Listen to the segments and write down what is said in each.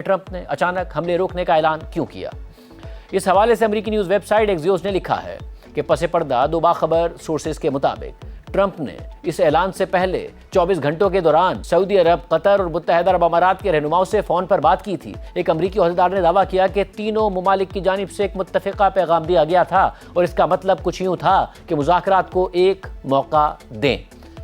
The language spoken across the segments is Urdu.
ٹرمپ نے اچانک حملے روکنے کا اعلان کیوں کیا؟ اس حوالے سے امریکی نیوز ویب سائٹ ایکزیوس نے لکھا ہے کہ پس پردہ دو باخبر سورسز کے مطابق ٹرمپ نے اس اعلان سے پہلے 24 گھنٹوں کے دوران سعودی عرب، قطر اور متحدہ عرب امارات کے رہنماؤں سے فون پر بات کی تھی۔ ایک امریکی عہدیدار نے دعویٰ کیا کہ تینوں ممالک کی جانب سے ایک متفقہ پیغام دیا گیا تھا اور اس کا مطلب کچھ یوں تھا کہ مذاکرات کو ایک موقع دیں،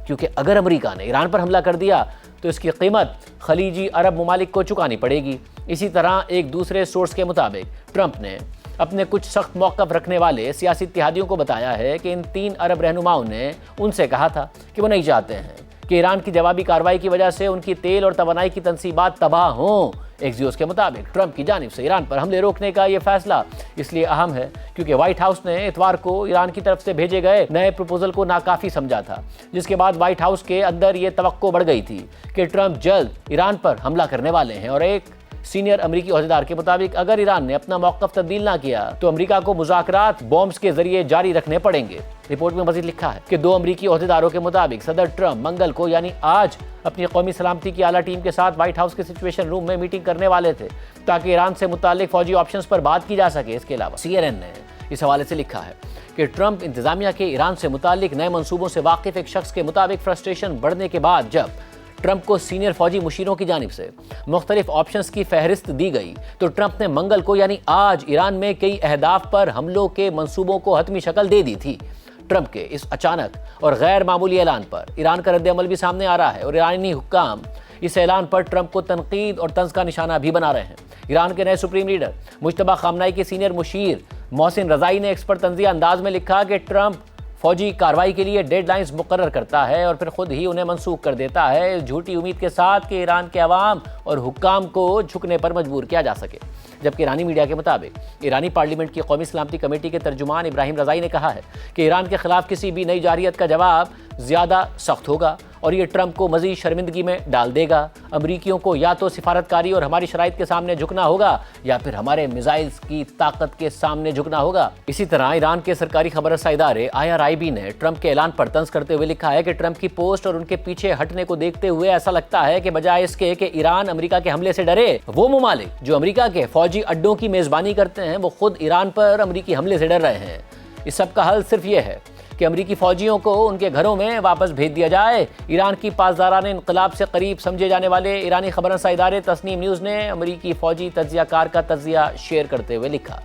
کیونکہ اگر امریکہ نے ایران پر حملہ کر دیا تو اس کی قیمت خلیجی عرب ممالک کو چکانی پڑے گی۔ اسی طرح ایک دوسرے سورس کے مطابق ٹرمپ نے اپنے کچھ سخت موقف رکھنے والے سیاسی اتحادیوں کو بتایا ہے کہ ان 3 عرب رہنماؤں نے ان سے کہا تھا کہ وہ نہیں چاہتے ہیں کہ ایران کی جوابی کارروائی کی وجہ سے ان کی تیل اور توانائی کی تنصیبات تباہ ہوں۔ ایکزیوس کے مطابق ٹرمپ کی جانب سے ایران پر حملے روکنے کا یہ فیصلہ اس لیے اہم ہے کیونکہ وائٹ ہاؤس نے اتوار کو ایران کی طرف سے بھیجے گئے نئے پروپوزل کو ناکافی سمجھا تھا، جس کے بعد وائٹ ہاؤس کے اندر یہ توقع بڑھ گئی تھی کہ ٹرمپ جلد ایران پر حملہ کرنے والے ہیں، اور ایک سینئر امریکی عہدیدار کے مطابق اگر ایران نے اپنا موقف تبدیل نہ کیا تو امریکہ کو مذاکرات بومبز کے ذریعے جاری رکھنے پڑیں گے۔ رپورٹ میں مزید لکھا ہے کہ 2 امریکی عہدیداروں کے مطابق صدر ٹرمپ منگل کو یعنی آج اپنی قومی سلامتی کی اعلیٰ ٹیم کے ساتھ وائٹ ہاؤس کے سچویشن روم میں میٹنگ کرنے والے تھے تاکہ ایران سے متعلق فوجی آپشنز پر بات کی جا سکے۔ اس کے علاوہ CNN نے اس حوالے سے لکھا ہے کہ ٹرمپ انتظامیہ کے ایران سے متعلق نئے منصوبوں سے واقف ایک شخص کے مطابق فرسٹریشن بڑھنے کے بعد جب ٹرمپ کو سینئر فوجی مشیروں کی جانب سے مختلف آپشنز کی فہرست دی گئی تو ٹرمپ نے منگل کو یعنی آج ایران میں کئی اہداف پر حملوں کے منصوبوں کو حتمی شکل دے دی تھی۔ ٹرمپ کے اس اچانک اور غیر معمولی اعلان پر ایران کا رد عمل بھی سامنے آ رہا ہے اور ایرانی حکام اس اعلان پر ٹرمپ کو تنقید اور طنز کا نشانہ بھی بنا رہے ہیں۔ ایران کے نئے سپریم لیڈر مجتبیٰ خامنہئی کے سینئر مشیر محسن رضائی نے ایکس پر طنزیہ انداز میں لکھا کہ ٹرمپ فوجی کارروائی کے لیے ڈیڈ لائنز مقرر کرتا ہے اور پھر خود ہی انہیں منسوخ کر دیتا ہے اس جھوٹی امید کے ساتھ کہ ایران کے عوام اور حکام کو جھکنے پر مجبور کیا جا سکے۔ جبکہ ایرانی میڈیا کے مطابق ایرانی پارلیمنٹ کی قومی سلامتی کمیٹی کے ترجمان ابراہیم رضائی نے کہا ہے کہ ایران کے خلاف کسی بھی نئی جارحیت کا جواب زیادہ سخت ہوگا اور یہ ٹرمپ کو مزید شرمندگی میں ڈال دے گا۔ امریکیوں کو یا تو سفارتکاری اور ہماری شرائط کے سامنے جھکنا ہوگا یا پھر ہمارے میزائلز کی طاقت کے سامنے جھکنا ہوگا۔ اسی طرح ایران کے سرکاری خبر رساں ادارے IRIB نے ٹرمپ کے اعلان پر طنز کرتے ہوئے لکھا ہے کہ ٹرمپ کی پوسٹ اور ان کے پیچھے ہٹنے کو دیکھتے ہوئے ایسا لگتا ہے کہ بجائے اس کے کہ ایران امریکہ کے حملے سے ڈرے، وہ ممالک جو امریکہ کے فوجی اڈوں کی میزبانی کرتے ہیں وہ خود ایران پر امریکی حملے سے ڈر رہے ہیں۔ اس سب کا حل صرف یہ ہے کہ امریکی فوجیوں کو ان کے گھروں میں واپس بھیج دیا جائے۔ ایران کی پاسداران انقلاب سے قریب سمجھے جانے والے ایرانی خبر رساں ادارے تسنیم نیوز نے امریکی فوجی تجزیہ کار کا تجزیہ شیئر کرتے ہوئے لکھا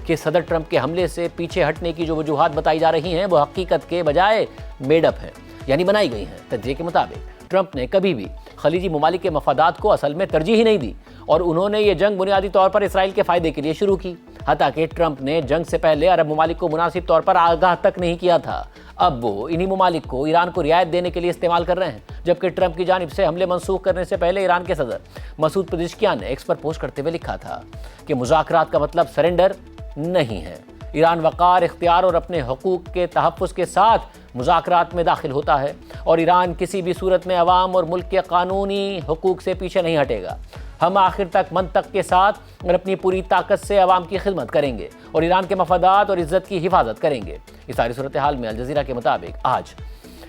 کہ صدر ٹرمپ کے حملے سے پیچھے ہٹنے کی جو وجوہات بتائی جا رہی ہیں وہ حقیقت کے بجائے میڈ اپ ہیں، یعنی بنائی گئی ہیں۔ تجزیے کے مطابق ٹرمپ نے کبھی بھی خلیجی ممالک کے مفادات کو اصل میں ترجیح ہی نہیں دی اور انہوں نے یہ جنگ بنیادی طور پر اسرائیل کے فائدے کے لیے شروع کی، حتیٰ کہ ٹرمپ نے جنگ سے پہلے عرب ممالک کو مناسب طور پر آگاہ تک نہیں کیا تھا۔ اب وہ انہی ممالک کو ایران کو رعایت دینے کے لیے استعمال کر رہے ہیں، جبکہ ٹرمپ کی جانب سے حملے منسوخ کرنے سے پہلے ایران کے صدر مسعود پزشکیان نے ایکس پر پوسٹ کرتے ہوئے لکھا تھا کہ مذاکرات کا مطلب سرنڈر نہیں ہے۔ ایران وقار، اختیار اور اپنے حقوق کے تحفظ کے ساتھ مذاکرات میں داخل ہوتا ہے اور ایران کسی بھی صورت میں عوام اور ملک کے قانونی حقوق سے پیچھے نہیں ہٹے گا۔ ہم آخر تک منطق کے ساتھ اور اپنی پوری طاقت سے عوام کی خدمت کریں گے اور ایران کے مفادات اور عزت کی حفاظت کریں گے۔ اس ساری صورتحال میں الجزیرہ کے مطابق آج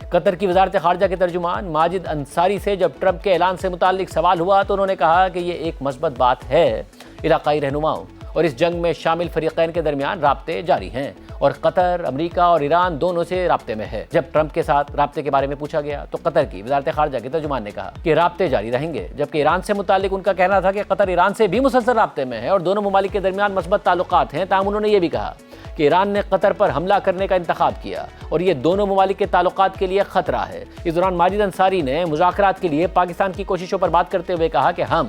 قطر کی وزارت خارجہ کے ترجمان ماجد انصاری سے جب ٹرمپ کے اعلان سے متعلق سوال ہوا تو انہوں نے کہا کہ یہ ایک مثبت بات ہے۔ علاقائی رہنماؤں اور اس جنگ میں شامل فریقین کے درمیان رابطے جاری ہیں اور قطر، امریکہ اور ایران دونوں سے رابطے میں ہے۔ جب ٹرمپ کے ساتھ رابطے کے بارے میں پوچھا گیا تو قطر کی وزارت خارجہ کے ترجمان نے کہا کہ رابطے جاری رہیں گے، جبکہ ایران سے متعلق ان کا کہنا تھا کہ قطر ایران سے بھی مسلسل رابطے میں ہے اور دونوں ممالک کے درمیان مثبت تعلقات ہیں۔ تاہم انہوں نے یہ بھی کہا کہ ایران نے قطر پر حملہ کرنے کا انتخاب کیا اور یہ دونوں ممالک کے تعلقات کے لیے خطرہ ہے۔ اس دوران ماجد انصاری نے مذاکرات کے لیے پاکستان کی کوششوں پر بات کرتے ہوئے کہا کہ ہم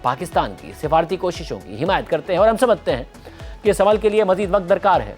پاکستان کی سفارتی کوششوں کی حمایت کرتے ہیں اور ہم سمجھتے ہیں کہ اس عمل کے لیے مزید وقت درکار ہے۔